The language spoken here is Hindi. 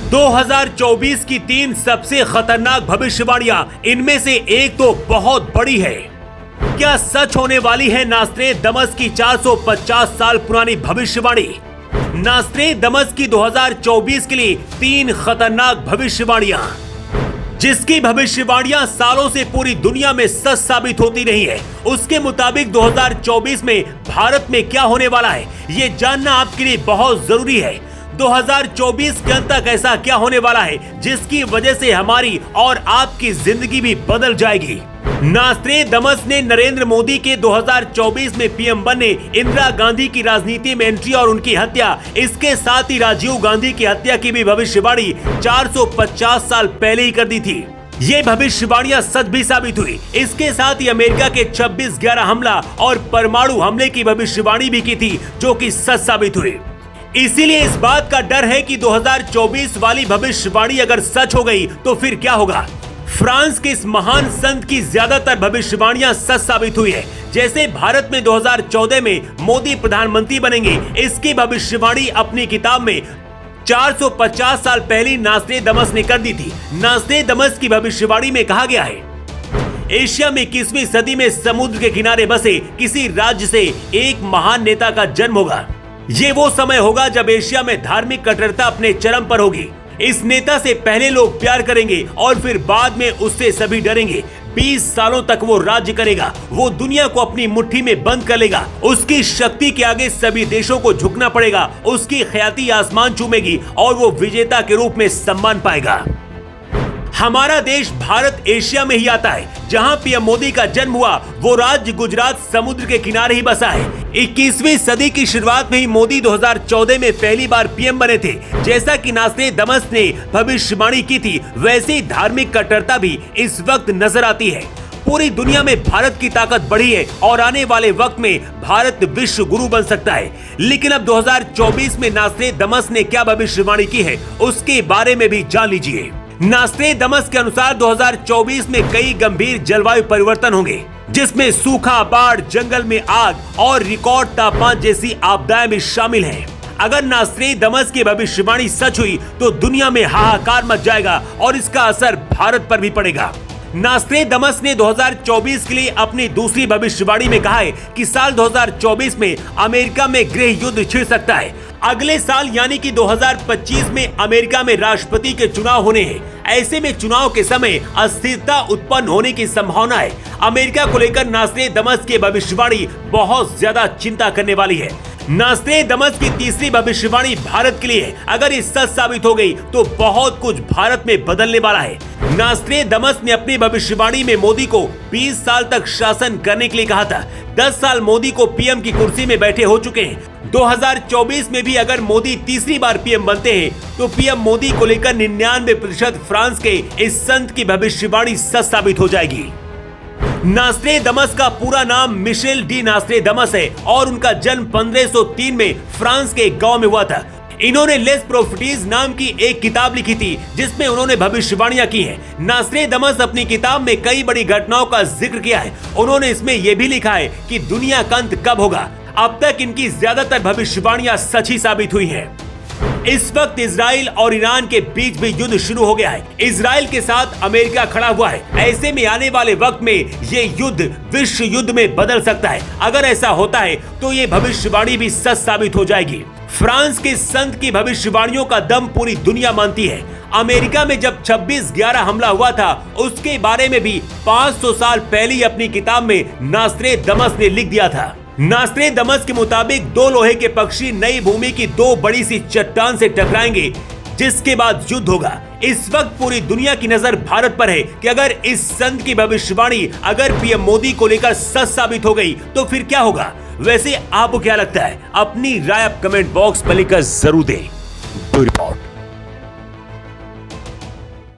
2024 की 3 सबसे खतरनाक भविष्यवाणियां, इनमें से एक तो बहुत बड़ी है। क्या सच होने वाली है नास्ट्रेडमस की 450 साल पुरानी भविष्यवाणी? नास्ट्रेडमस की 2024 के लिए 3 खतरनाक भविष्यवाणियां, जिसकी भविष्यवाणियां सालों से पूरी दुनिया में सच साबित होती रही है। उसके मुताबिक 2024 में भारत में क्या होने वाला है, ये जानना आपके लिए बहुत जरूरी है। 2024 के अंत तक ऐसा क्या होने वाला है जिसकी वजह से हमारी और आपकी जिंदगी भी बदल जाएगी। नास्ट्रेडमस ने नरेंद्र मोदी के 2024 में पीएम बनने, इंदिरा गांधी की राजनीति में एंट्री और उनकी हत्या, इसके साथ ही राजीव गांधी की हत्या की भी भविष्यवाणी 450 साल पहले ही कर दी थी। ये भविष्यवाणियां सच भी साबित हुई। इसके साथ ही अमेरिका के 26/11 हमला और परमाणु हमले की भविष्यवाणी भी की थी, जो कि सच साबित हुई। इसीलिए इस बात का डर है कि 2024 वाली भविष्यवाणी अगर सच हो गई तो फिर क्या होगा। फ्रांस के इस महान संत की ज्यादातर भविष्यवाणियां सच साबित हुई है। जैसे भारत में 2014 में मोदी प्रधानमंत्री बनेंगे, इसकी भविष्यवाणी अपनी किताब में 450 साल पहले नास्ट्रेडमस ने कर दी थी। नास्ट्रेडमस की भविष्यवाणी में कहा गया है, एशिया में 21वीं सदी में समुद्र के किनारे बसे किसी राज्य से एक महान नेता का जन्म होगा। ये वो समय होगा जब एशिया में धार्मिक कट्टरता अपने चरम पर होगी। इस नेता से पहले लोग प्यार करेंगे और फिर बाद में उससे सभी डरेंगे। 20 सालों तक वो राज्य करेगा। वो दुनिया को अपनी मुट्ठी में बंद कर लेगा। उसकी शक्ति के आगे सभी देशों को झुकना पड़ेगा। उसकी ख्याति आसमान चूमेगी और वो विजेता के रूप में सम्मान पाएगा। हमारा देश भारत एशिया में ही आता है। जहां पीएम मोदी का जन्म हुआ, वो राज्य गुजरात समुद्र के किनारे ही बसा है। 21वीं सदी की शुरुआत में ही मोदी 2014 में पहली बार पीएम बने थे। जैसा कि नास्ट्रेडमस ने भविष्यवाणी की थी, वैसे ही धार्मिक कट्टरता भी इस वक्त नजर आती है। पूरी दुनिया में भारत की ताकत बढ़ी है और आने वाले वक्त में भारत विश्व गुरु बन सकता है। लेकिन अब 2024 में नास्ट्रेडमस ने क्या भविष्यवाणी की है, उसके बारे में भी जान लीजिए। नास्ट्रेडमस के अनुसार 2024 में कई गंभीर जलवायु परिवर्तन होंगे, जिसमें सूखा, बाढ़, जंगल में आग और रिकॉर्ड तापमान जैसी आपदाएं भी शामिल हैं। अगर नास्ट्रेडमस की भविष्यवाणी सच हुई तो दुनिया में हाहाकार मच जाएगा और इसका असर भारत पर भी पड़ेगा। नास्ट्रेडमस ने 2024 के लिए अपनी दूसरी भविष्यवाणी में कहा है कि साल 2024 में अमेरिका में गृह युद्ध छिड़ सकता है। अगले साल यानी कि 2025 में अमेरिका में राष्ट्रपति के चुनाव होने हैं। ऐसे में चुनाव के समय अस्थिरता उत्पन्न होने की संभावना है। अमेरिका को लेकर नास्ट्रेडमस की भविष्यवाणी बहुत ज्यादा चिंता करने वाली है। नास्ट्रेडमस की तीसरी भविष्यवाणी भारत के लिए है। अगर ये सच साबित हो गई तो बहुत कुछ भारत में बदलने वाला है। नास्ट्रेडमस ने अपनी भविष्यवाणी में मोदी को 20 साल तक शासन करने के लिए कहा था। 10 साल मोदी को पीएम की कुर्सी में बैठे हो चुके हैं। 2024 में भी अगर मोदी तीसरी बार पीएम बनते हैं तो पीएम मोदी को लेकर 99% फ्रांस के इस संत की भविष्यवाणी सच साबित हो जाएगी। नास्ट्रेडमस का पूरा नाम मिशेल डी नास्ट्रेडमस है और उनका जन्म 1503 में फ्रांस के एक गांव में हुआ था। इन्होंने लेस प्रोफेटीज नाम की एक किताब लिखी थी, जिसमें उन्होंने भविष्यवाणियां की हैं। नास्ट्रेडमस अपनी किताब में कई बड़ी घटनाओं का जिक्र किया है। उन्होंने इसमें यह भी लिखा है कि दुनिया का अंत कब होगा। अब तक इनकी ज्यादातर भविष्यवाणियां सच ही साबित हुई हैं। इस वक्त इजराइल और ईरान के बीच भी युद्ध शुरू हो गया है। इजराइल के साथ अमेरिका खड़ा हुआ है। ऐसे में आने वाले वक्त में ये युद्ध विश्व युद्ध में बदल सकता है। अगर ऐसा होता है तो ये भविष्यवाणी भी सच साबित हो जाएगी। फ्रांस के संत की भविष्यवाणियों का दम पूरी दुनिया मानती है। अमेरिका में जब 26/11 हमला हुआ था, उसके बारे में भी 500 साल पहले अपनी किताब में नास्ट्रेडमस ने लिख दिया था। नास्ट्रेडमस के मुताबिक 2 लोहे के पक्षी नई भूमि की 2 बड़ी सी चट्टान से टकराएंगे, जिसके बाद युद्ध होगा। इस वक्त पूरी दुनिया की नजर भारत पर है कि अगर इस संत की भविष्यवाणी अगर पीएम मोदी को लेकर सच साबित हो गई तो फिर क्या होगा। वैसे आपको क्या लगता है? अपनी राय आप कमेंट बॉक्स पर लिखकर जरूर दें।